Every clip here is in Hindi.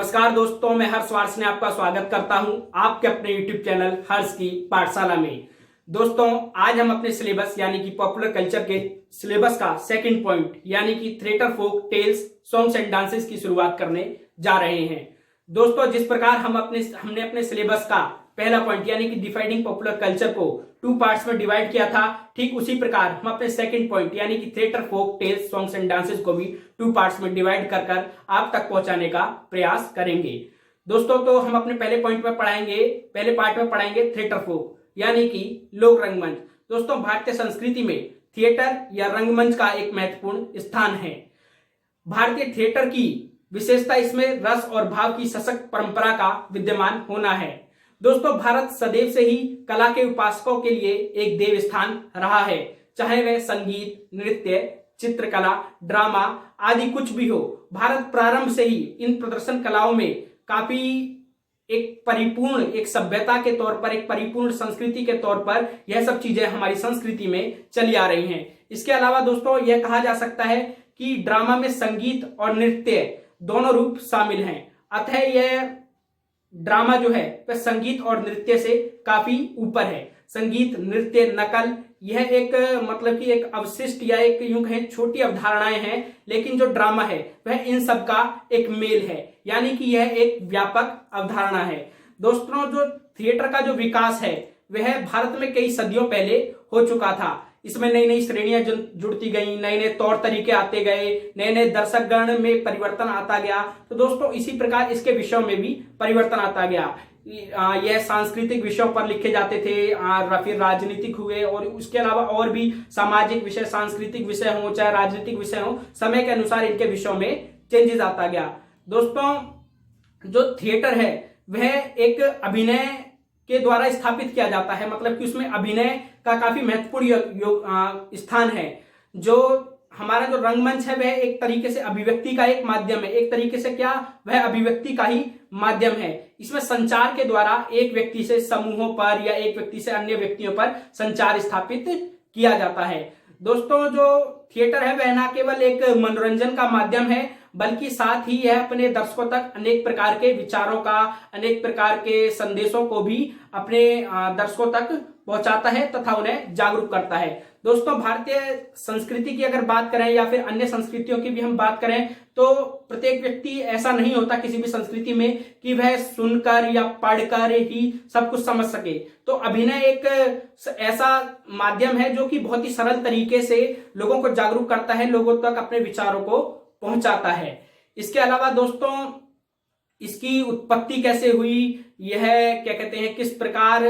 नमस्कार दोस्तों, मैं हर्ष वार्स ने आपका स्वागत करता हूं आपके अपने YouTube चैनल हर्ष की पाठशाला में। दोस्तों, आज हम अपने सिलेबस यानी कि पॉपुलर कल्चर के सिलेबस का सेकंड पॉइंट यानी कि theatre, folk, tales, songs and dances की शुरुआत करने जा रहे हैं। दोस्तों, जिस प्रकार हमने अपने सिलेबस का पहला पॉइंट यानी कि डिफाइनिंग पॉपुलर कल्चर को 2 पार्ट्स में डिवाइड किया था, ठीक उसी प्रकार हम अपने सेकंड पॉइंट यानी कि theatre, folk, tales, songs and dances को भी 2 पार्ट्स में डिवाइड कर आप तक पहुंचाने का प्रयास करेंगे। दोस्तों, तो हम अपने पहले पार्ट में पढ़ाएंगे थिएटर फोक यानी कि लोक रंगमंच। दोस्तों, भारतीय संस्कृति में थिएटर या रंगमंच का एक महत्वपूर्ण स्थान है। भारतीय थिएटर की विशेषता इसमें रस और भाव की सशक्त परंपरा का विद्यमान होना है। दोस्तों, भारत सदैव से ही कला के उपासकों के लिए एक देव स्थान रहा है, चाहे वह संगीत, नृत्य, चित्रकला, ड्रामा आदि कुछ भी हो। भारत प्रारंभ से ही इन प्रदर्शन कलाओं में काफी एक सभ्यता के तौर पर, एक परिपूर्ण संस्कृति के तौर पर यह सब चीजें हमारी संस्कृति में चली आ रही हैं। इसके अलावा दोस्तों, यह कहा जा सकता है कि ड्रामा में संगीत और नृत्य दोनों रूप शामिल हैं। अतः यह ड्रामा जो है वह संगीत और नृत्य से काफी ऊपर है। संगीत, नृत्य, नकल यह एक अवशिष्ट या एक यूं कहें छोटी अवधारणाएं हैं, लेकिन जो ड्रामा है वह इन सब का एक मेल है, यानी कि यह एक व्यापक अवधारणा है। दोस्तों, जो थिएटर का जो विकास है वह भारत में कई सदियों पहले हो चुका था। इसमें नई नई श्रेणियां जुड़ती गई, नए नए तौर तरीके आते गए, नए नए दर्शक गण में परिवर्तन आता गया। तो दोस्तों, इसी प्रकार इसके विषयों में भी परिवर्तन आता गया। यह सांस्कृतिक विषयों पर लिखे जाते थे, फिर राजनीतिक हुए, और उसके अलावा और भी सामाजिक विषय, सांस्कृतिक विषय हो चाहे राजनीतिक विषय हो, समय के अनुसार इनके विषयों में चेंजेस आता गया। दोस्तों, जो थिएटर है वह एक अभिनय के द्वारा स्थापित किया जाता है, मतलब कि उसमें अभिनय का काफी महत्वपूर्ण स्थान है। जो हमारा जो रंगमंच है वह एक तरीके से अभिव्यक्ति का एक माध्यम है, एक तरीके से क्या, वह अभिव्यक्ति का ही माध्यम है। इसमें संचार के द्वारा एक व्यक्ति से समूहों पर या एक व्यक्ति से अन्य व्यक्तियों पर संचार स्थापित किया जाता है। दोस्तों, जो थिएटर है वह न केवल एक मनोरंजन का माध्यम है, बल्कि साथ ही यह अपने दर्शकों तक अनेक प्रकार के विचारों का, अनेक प्रकार के संदेशों को भी अपने दर्शकों तक पहुंचाता है तथा उन्हें जागरूक करता है। दोस्तों, भारतीय संस्कृति की अगर बात करें या फिर अन्य संस्कृतियों की भी हम बात करें, तो प्रत्येक व्यक्ति ऐसा नहीं होता किसी भी संस्कृति में कि वह सुनकर या पढ़कर ही सब कुछ समझ सके। तो अभिनय एक ऐसा माध्यम है जो कि बहुत ही सरल तरीके से लोगों को जागरूक करता है, लोगों तक अपने विचारों को पहुंचाता है। इसके अलावा दोस्तों, इसकी उत्पत्ति कैसे हुई, यह क्या कहते हैं, किस प्रकार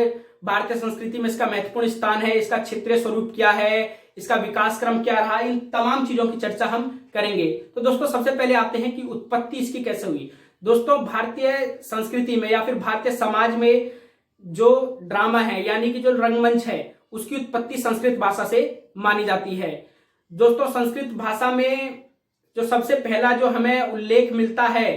भारतीय संस्कृति में इसका महत्वपूर्ण स्थान है, इसका क्षेत्रीय स्वरूप क्या है, इसका विकास क्रम क्या रहा, इन तमाम चीजों की चर्चा हम करेंगे। तो दोस्तों, सबसे पहले आते हैं कि उत्पत्ति इसकी कैसे हुई। दोस्तों, भारतीय संस्कृति में या फिर भारतीय समाज में जो ड्रामा है यानी कि जो रंगमंच है उसकी उत्पत्ति संस्कृत भाषा से मानी जाती है। दोस्तों, संस्कृत भाषा में जो सबसे पहला जो हमें उल्लेख मिलता है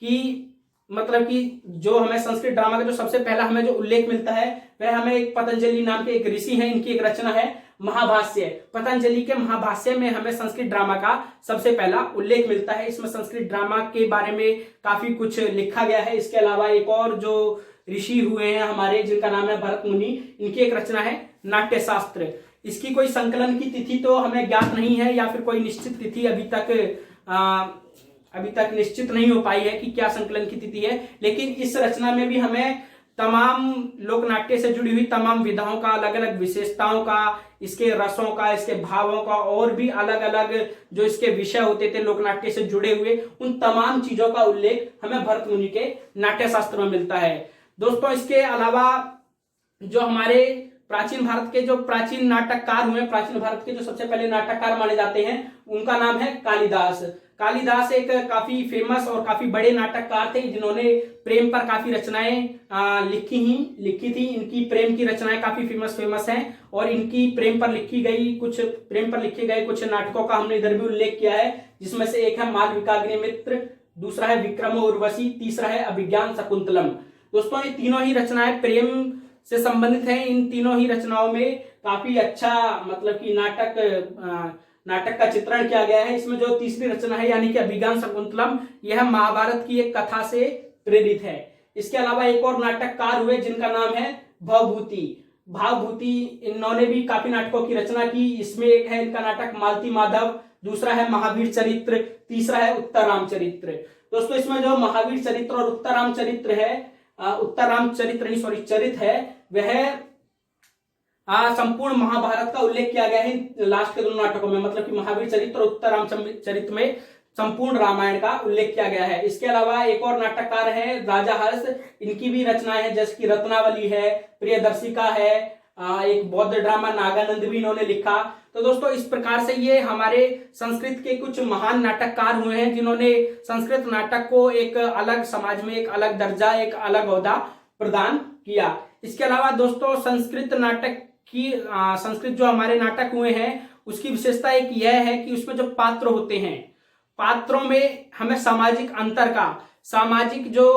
कि जो हमें संस्कृत ड्रामा का जो सबसे पहला हमें जो उल्लेख मिलता है वह हमें एक पतंजलि नाम के एक ऋषि हैं, इनकी एक रचना है महाभाष्य। पतंजलि के महाभाष्य में हमें संस्कृत ड्रामा का सबसे पहला उल्लेख मिलता है। इसमें संस्कृत ड्रामा के बारे में काफी कुछ लिखा गया है। इसके अलावा एक और जो ऋषि हुए हैं हमारे, जिनका नाम है भरत मुनि, इनकी एक रचना है नाट्य शास्त्र। इसकी कोई संकलन की तिथि तो हमें ज्ञात नहीं है, या फिर कोई निश्चित तिथि अभी तक निश्चित नहीं हो पाई है कि क्या संकलन की तिथि है। लेकिन इस रचना में भी हमें तमाम लोक नाट्य से जुड़ी हुई तमाम विधाओं का, अलग अलग विशेषताओं का, इसके रसों का, इसके भावों का, और भी अलग अलग जो इसके विषय होते थे लोक नाट्य से जुड़े हुए, उन तमाम चीजों का उल्लेख हमें भरत मुनि के नाट्य शास्त्र में मिलता है। दोस्तों, इसके अलावा जो हमारे प्राचीन भारत के जो प्राचीन नाटककार हुए, प्राचीन भारत के जो सबसे पहले नाटककार माने जाते हैं, उनका नाम है कालिदास। कालिदास एक काफी फेमस और काफी बड़े नाटककार थे, जिन्होंने प्रेम पर काफी रचनाएं लिखी थी। इनकी प्रेम की रचनाएं काफी फेमस हैं, और इनकी प्रेम पर लिखे गए कुछ नाटकों का हमने इधर भी उल्लेख किया है, जिसमें से एक है मालविकाग्निमित्र, दूसरा है विक्रम उर्वशी, तीसरा है अभिज्ञान शकुंतलम। दोस्तों, ये तीनों ही रचनाएं प्रेम से संबंधित हैं। इन तीनों ही रचनाओं में काफी अच्छा कि नाटक नाटक का चित्रण किया गया है। इसमें जो तीसरी रचना है यानी कि अभिज्ञान शाकुंतलम, यह महाभारत की एक कथा से प्रेरित है। इसके अलावा एक और नाटककार हुए जिनका नाम है भवभूति। भावभूति, इन्होंने भी काफी नाटकों की रचना की। इसमें एक है इनका नाटक मालती माधव, दूसरा है महावीर चरित्र, तीसरा है उत्तर रामचरित्र। दोस्तों इसमें जो महावीर चरित्र और उत्तर रामचरित्र है, उत्तर रामचरित्र नहीं सॉरी चरित है, वह संपूर्ण महाभारत का उल्लेख किया गया है लास्ट के दोनों नाटकों में, मतलब कि महावीर चरित्र और उत्तर रामचरित्र में संपूर्ण रामायण का उल्लेख किया गया है। इसके अलावा एक और नाटककार है राजा हर्ष, इनकी भी रचनाएं हैं जैसे कि रत्नावली है, प्रियदर्शिका है, एक बौद्ध ड्रामा नागानंद भी इन्होंने लिखा। तो दोस्तों इस प्रकार से ये हमारे संस्कृत के कुछ महान नाटककार हुए हैं जिन्होंने संस्कृत नाटक को एक अलग समाज में एक अलग दर्जा, एक अलग ओहदा प्रदान किया। इसके अलावा दोस्तों संस्कृत जो हमारे नाटक हुए हैं उसकी विशेषता एक यह है कि उसमें जो पात्र होते हैं, पात्रों में हमें सामाजिक अंतर का, सामाजिक जो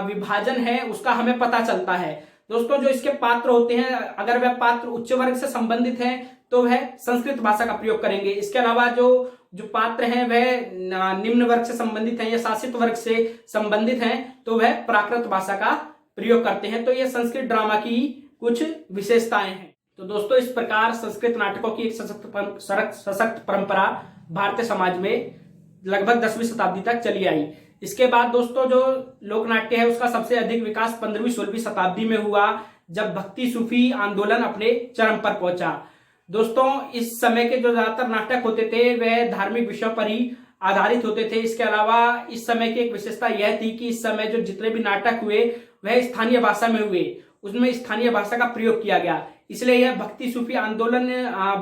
विभाजन है उसका हमें पता चलता है। दोस्तों जो इसके पात्र होते हैं, अगर वह पात्र उच्च वर्ग से संबंधित है तो वह संस्कृत भाषा का प्रयोग करेंगे। इसके अलावा जो पात्र हैं वह निम्न वर्ग से संबंधित हैं या शासित वर्ग से संबंधित हैं तो वह प्राकृत भाषा का प्रयोग करते हैं। तो यह संस्कृत ड्रामा की कुछ विशेषताएं हैं। तो दोस्तों इस प्रकार संस्कृत नाटकों की एक सशक्त परंपरा भारतीय समाज में लगभग 10वीं शताब्दी तक चली आई। इसके बाद दोस्तों जो लोक नाट्य है उसका सबसे अधिक विकास 15वीं-16वीं शताब्दी में हुआ, जब भक्ति सूफी आंदोलन अपने चरम पर पहुंचा। दोस्तों इस समय के जो ज्यादातर नाटक होते थे वह धार्मिक विषयों पर ही आधारित होते थे। इसके अलावा इस समय की एक विशेषता यह थी कि इस समय जो जितने भी नाटक हुए वह स्थानीय भाषा में हुए, उसमें स्थानीय भाषा का प्रयोग किया गया। इसलिए यह भक्ति सूफी आंदोलन,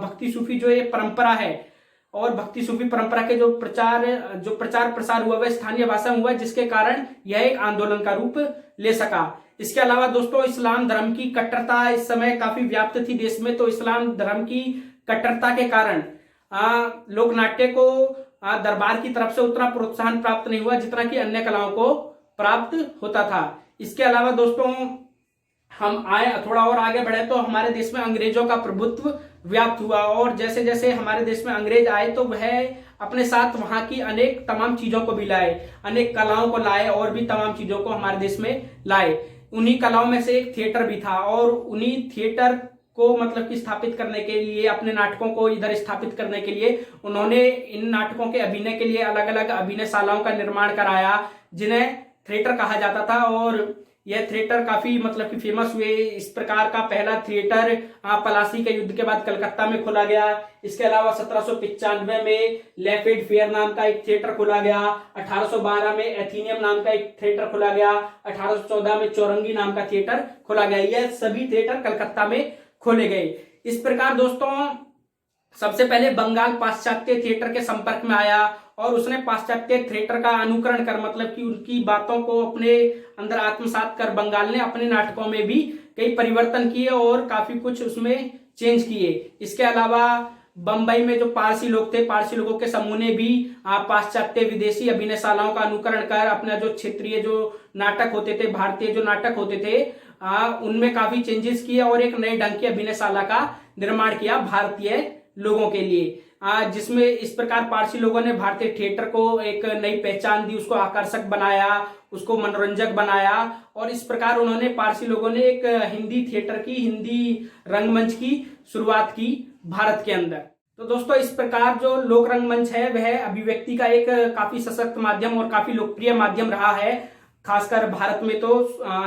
भक्ति सूफी जो ये परंपरा है और भक्ति सूफी परंपरा के जो प्रचार प्रसार हुआ वह स्थानीय भाषा में हुआ, जिसके कारण यह एक आंदोलन का रूप ले सका। इसके अलावा दोस्तों इस्लाम धर्म की कट्टरता इस समय काफी व्याप्त थी देश में, तो इस्लाम धर्म की कट्टरता के कारण लोक नाट्य को दरबार की तरफ से उतना प्रोत्साहन प्राप्त नहीं हुआ जितना कि अन्य कलाओं को प्राप्त होता था। इसके अलावा दोस्तों हम थोड़ा और आगे बढ़े तो हमारे देश में अंग्रेजों का प्रभुत्व व्याप्त हुआ, और जैसे जैसे हमारे देश में अंग्रेज आए तो वह अपने साथ वहां की अनेक तमाम चीजों को भी लाए, अनेक कलाओं को लाए और भी तमाम चीजों को हमारे देश में लाए। उन्हीं कलाओं में से एक थिएटर भी था, और उन्हीं थिएटर को मतलब कि स्थापित करने के लिए, अपने नाटकों को इधर स्थापित करने के लिए उन्होंने इन नाटकों के अभिनय के लिए अलग अलग अभिनयशालाओं का निर्माण कराया जिन्हें थिएटर कहा जाता था, और यह थिएटर काफी मतलब कि फेमस हुए। इस प्रकार का पहला थिएटर पलासी के युद्ध के बाद कलकत्ता में खोला गया। इसके अलावा 1795 में लेफेड फेयर नाम का एक थिएटर खोला गया। 1812 में एथीनियम नाम का एक थिएटर खोला गया। 1814 में चौरंगी नाम का थिएटर खोला गया। यह सभी थिएटर कलकत्ता में खोले गए। इस प्रकार दोस्तों सबसे पहले बंगाल पाश्चात्य थिएटर के संपर्क में आया और उसने पाश्चात्य थिएटर का अनुकरण कर, मतलब कि उनकी बातों को अपने अंदर आत्मसात कर बंगाल ने अपने नाटकों में भी कई परिवर्तन किए और काफी कुछ उसमें चेंज किए। इसके अलावा बंबई में जो पारसी लोग थे, पारसी लोगों के समूह ने भी पाश्चात्य विदेशी अभिनयशालाओं का अनुकरण कर अपना जो क्षेत्रीय जो नाटक होते थे, भारतीय जो नाटक होते थे, उनमें काफी चेंजेस किए और एक नए ढंग की अभिनयशाला का निर्माण किया भारतीय लोगों के लिए, जिसमें इस प्रकार पारसी लोगों ने भारतीय थिएटर को एक नई पहचान दी, उसको आकर्षक बनाया, उसको मनोरंजक बनाया, और इस प्रकार उन्होंने पारसी लोगों ने एक हिंदी थिएटर की, हिंदी रंगमंच की शुरुआत की भारत के अंदर। तो दोस्तों इस प्रकार जो लोक रंगमंच है वह अभिव्यक्ति का एक काफी सशक्त माध्यम और काफी लोकप्रिय माध्यम रहा है। खासकर भारत में तो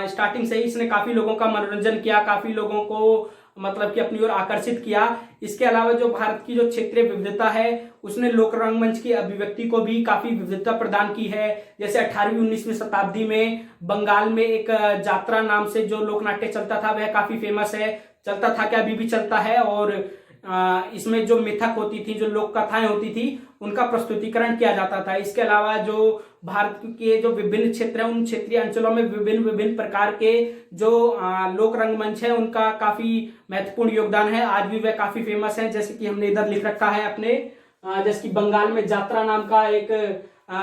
स्टार्टिंग से ही इसने काफी लोगों का मनोरंजन किया, काफी लोगों को मतलब कि अपनी ओर आकर्षित किया। इसके अलावा जो भारत की जो क्षेत्रीय विविधता है उसने लोक रंगमंच की अभिव्यक्ति को भी काफी विविधता प्रदान की है। जैसे 18वीं-19वीं शताब्दी में बंगाल में एक जात्रा नाम से जो लोक नाट्य चलता था वह काफी फेमस है, चलता था क्या अभी भी चलता है, और इसमें जो मिथक होती थी, जो लोक कथाएं होती थी, उनका प्रस्तुतिकरण किया जाता था। इसके अलावा जो भारत के जो विभिन्न क्षेत्र हैं उन क्षेत्रीय अंचलों में विभिन्न प्रकार के जो लोक रंगमंच है उनका काफी महत्वपूर्ण योगदान है। आज भी वह काफी फेमस है, जैसे कि हमने इधर लिख रखा है अपने, जैसे कि बंगाल में जात्रा नाम का एक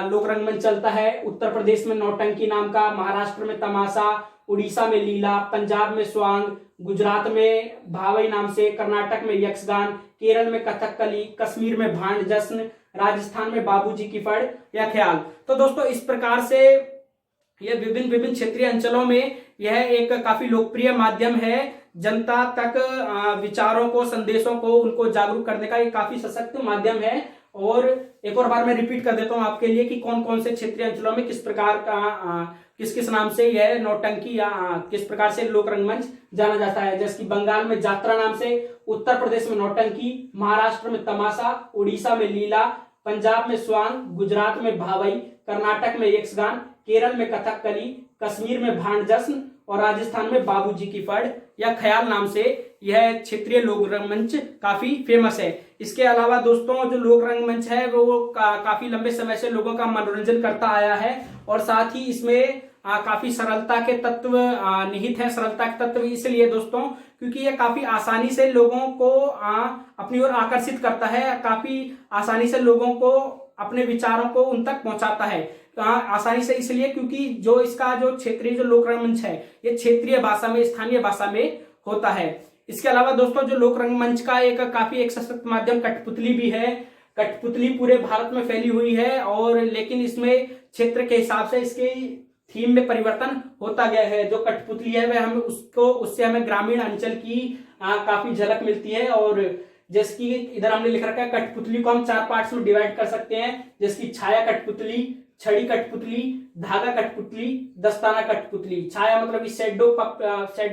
लोक रंगमंच चलता है, उत्तर प्रदेश में नौटंकी नाम का, महाराष्ट्र में तमाशा, उड़ीसा में लीला, पंजाब में स्वांग, गुजरात में भावई नाम से, कर्नाटक में यक्षगान, केरल में कथकली, कश्मीर में भांड जश्न, राजस्थान में बाबूजी की फड़ या ख्याल। तो दोस्तों इस प्रकार से यह विभिन्न विभिन्न क्षेत्रीय अंचलों में यह एक काफी लोकप्रिय माध्यम है। जनता तक विचारों को, संदेशों को, उनको जागरूक करने का एक काफी सशक्त माध्यम है। और एक और बार मैं रिपीट कर देता हूं आपके लिए कि कौन कौन से क्षेत्रीय अंचलों में किस प्रकार का किस किस नाम से यह नौटंकी या किस प्रकार से लोक रंगमंच जाना जाता है। जैसे कि बंगाल में जात्रा नाम से, उत्तर प्रदेश में नौटंकी, महाराष्ट्र में तमाशा, उड़ीसा में लीला, पंजाब में स्वांग, गुजरात में भावई, कर्नाटक में यक्षगान, केरल में कथकली, कश्मीर में भांड जश्न और राजस्थान में बाबूजी की फड़ या ख्याल नाम से यह क्षेत्रीय लोक रंगमंच काफी फेमस है। इसके अलावा दोस्तों जो लोक रंगमंच है वो काफी लंबे समय से लोगों का मनोरंजन करता आया है और साथ ही इसमें काफी सरलता के तत्व निहित है। सरलता के तत्व इसलिए दोस्तों क्योंकि ये काफी आसानी से लोगों को अपनी ओर आकर्षित करता है, काफी आसानी से लोगों को अपने विचारों को उन तक पहुंचाता है। आसानी से इसलिए क्योंकि जो इसका जो क्षेत्रीय जो लोक रंगमंच है ये क्षेत्रीय भाषा में, स्थानीय भाषा में होता है। इसके अलावा दोस्तों जो लोक रंगमंच का एक सशक्त माध्यम कठपुतली भी है। कठपुतली पूरे भारत में फैली हुई है और लेकिन इसमें क्षेत्र के हिसाब से इसके थीम में परिवर्तन होता गया है। जो कठपुतली है वह हमें उससे हमें ग्रामीण अंचल की काफी झलक मिलती है। और जैसे कि इधर हमने लिख रखा है कठपुतली को हम 4 पार्ट्स में डिवाइड कर सकते हैं, जैसे कि छाया कठपुतली, छड़ी कठपुतली, धागा कठपुतली, दस्ताना कठपुतली। छाया मतलब कि शैडो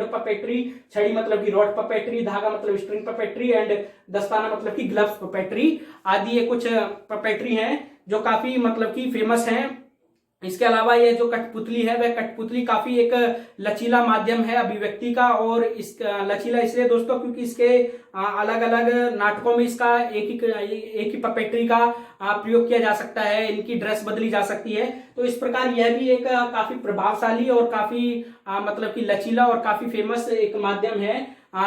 पपेट्री, छड़ी मतलब कि रॉड पपेट्री, धागा मतलब स्ट्रिंग पपेट्री एंड दस्ताना मतलब कि ग्लव्स पपेट्री आदि ये कुछ पपेट्री हैं जो काफी मतलब कि फेमस हैं। इसके अलावा ये जो कठपुतली है वह कठपुतली काफी एक लचीला माध्यम है अभिव्यक्ति का। और इस लचीला इसलिए दोस्तों क्योंकि इसके अलग अलग नाटकों में इसका एक ही पपेट्री का प्रयोग किया जा सकता है, इनकी ड्रेस बदली जा सकती है। तो इस प्रकार यह भी एक काफी प्रभावशाली और काफी मतलब कि लचीला और काफी फेमस एक माध्यम है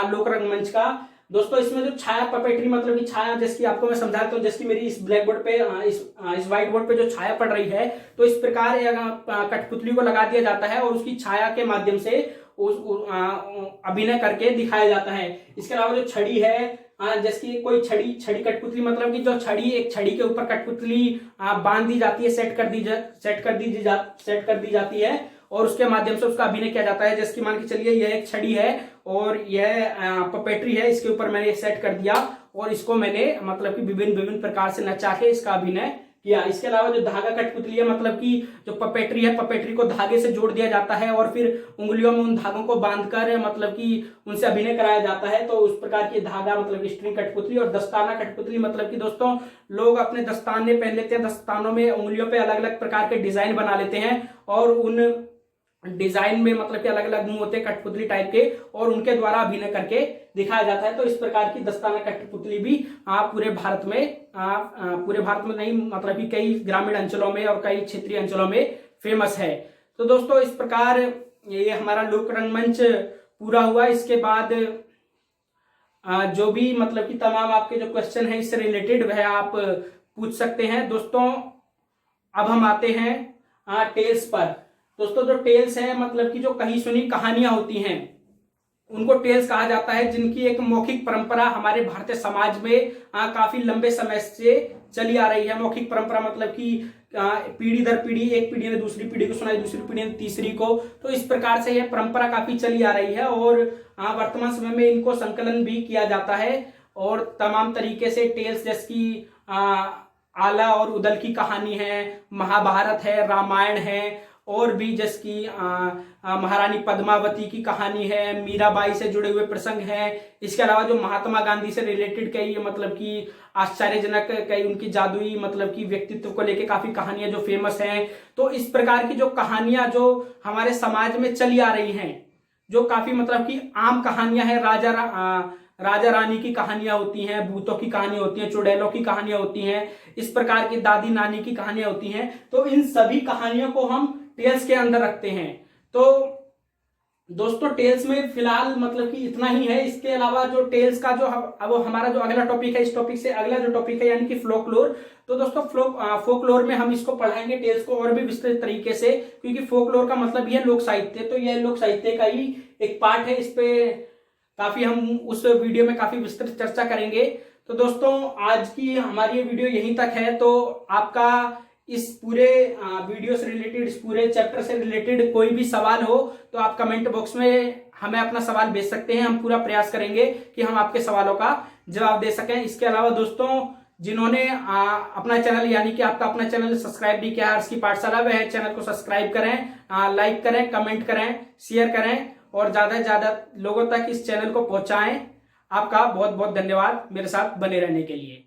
लोक रंगमंच का। दोस्तों इसमें जो छाया पपेट्री मतलब कि छाया, जैसे कि आपको मैं समझाता हूँ, जैसे कि मेरी इस ब्लैक बोर्ड पे इस व्हाइट बोर्ड पे जो छाया पड़ रही है तो इस प्रकार कठपुतली को लगा दिया जाता है और उसकी छाया के माध्यम से अभिनय करके दिखाया जाता है। इसके अलावा जो छड़ी है जैसे कि कोई छड़ी कठपुतली मतलब कि जो एक छड़ी के ऊपर कठपुतली बांध दी जाती है, सेट कर दी जाती है और उसके माध्यम से उसका अभिनय किया जाता है। जैसे कि मान के चलिए यह एक छड़ी है और यह पपेट्री है, इसके ऊपर मैंने सेट कर दिया और इसको मैंने मतलब कि विभिन्न प्रकार से नचा के इसका अभिनय किया। इसके अलावा जो धागा कठपुतली है मतलब कि जो पपेट्री है, पपेट्री को धागे से जोड़ दिया जाता है और फिर उंगलियों में उन धागों को बांधकर मतलब कि उनसे अभिनय कराया जाता है। तो उस प्रकार की धागा मतलब कि स्ट्रिंग कठपुतली। और दस्ताना कठपुतली मतलब कि दोस्तों लोग अपने दस्ताने पहन लेते हैं, दस्तानों में उंगलियों पे अलग अलग प्रकार के डिजाइन बना लेते हैं और उन डिजाइन में मतलब कि अलग अलग मुंह होते हैं कठपुतली टाइप के और उनके द्वारा अभिनय करके दिखाया जाता है। तो इस प्रकार की दस्ताना कठपुतली भी पूरे भारत में नहीं मतलब कि कई ग्रामीण अंचलों में और कई क्षेत्रीय अंचलों में फेमस है। तो दोस्तों इस प्रकार ये हमारा लोक रंगमंच पूरा हुआ। इसके बाद जो भी मतलब कि तमाम आपके जो क्वेश्चन है इससे रिलेटेड वह आप पूछ सकते हैं। दोस्तों अब हम आते हैं टेल्स पर। दोस्तों जो टेल्स है मतलब कि जो कही सुनी कहानियां होती हैं उनको टेल्स कहा जाता है, जिनकी एक मौखिक परंपरा हमारे भारतीय समाज में काफी लंबे समय से चली आ रही है। मौखिक परंपरा मतलब कि पीढ़ी दर पीढ़ी, एक पीढ़ी ने दूसरी पीढ़ी को सुनाई, दूसरी पीढ़ी ने तीसरी को। तो इस प्रकार से यह परंपरा काफी चली आ रही है और वर्तमान समय में इनको संकलन भी किया जाता है और तमाम तरीके से टेल्स जैसे कि आला और उदल की कहानी है, महाभारत है, रामायण है और भी जैसे कि महारानी पद्मावती की कहानी है, मीराबाई से जुड़े हुए प्रसंग हैं। इसके अलावा जो महात्मा गांधी से रिलेटेड कई मतलब कि आश्चर्यजनक कई उनकी जादुई मतलब कि व्यक्तित्व को लेके काफी कहानियां जो फेमस हैं। तो इस प्रकार की जो कहानियां जो हमारे समाज में चली आ रही हैं, जो काफी मतलब कि आम कहानियां हैं, राजा रानी की कहानियां होती हैं, भूतों की कहानियां होती हैं, चुड़ैलों की कहानियां होती हैं, इस प्रकार की दादी नानी की कहानियां होती हैं। तो इन सभी कहानियों को हम टेल्स के अंदर रखते हैं। तो दोस्तों टेल्स में फिलहाल मतलब कि इतना ही है। इसके अलावा जो टेल्स का जो अब हमारा जो अगला टॉपिक है, इस टॉपिक से अगला जो टॉपिक है यानी कि फोकलोर। तो दोस्तों फोकलोर में हम इसको पढ़ाएंगे टेल्स को और भी विस्तृत तरीके से, क्योंकि फोकलोर का मतलब ये लोक साहित्य, तो यह लोक साहित्य का ही एक पार्ट है। इस पे काफी हम उस वीडियो में काफी विस्तृत चर्चा करेंगे। तो दोस्तों आज की हमारी ये वीडियो यहीं तक है। तो आपका इस पूरे वीडियो से रिलेटेड, इस पूरे चैप्टर से रिलेटेड कोई भी सवाल हो तो आप कमेंट बॉक्स में हमें अपना सवाल भेज सकते हैं। हम पूरा प्रयास करेंगे कि हम आपके सवालों का जवाब दे सकें। इसके अलावा दोस्तों जिन्होंने अपना चैनल यानी कि आपका अपना चैनल सब्सक्राइब नहीं किया हर्ष की पाठशाला, वह चैनल को सब्सक्राइब करें, लाइक करें, कमेंट करें, शेयर करें और ज्यादा से ज्यादा लोगों तक इस चैनल को पहुंचाएं। आपका बहुत बहुत धन्यवाद मेरे साथ बने रहने के लिए।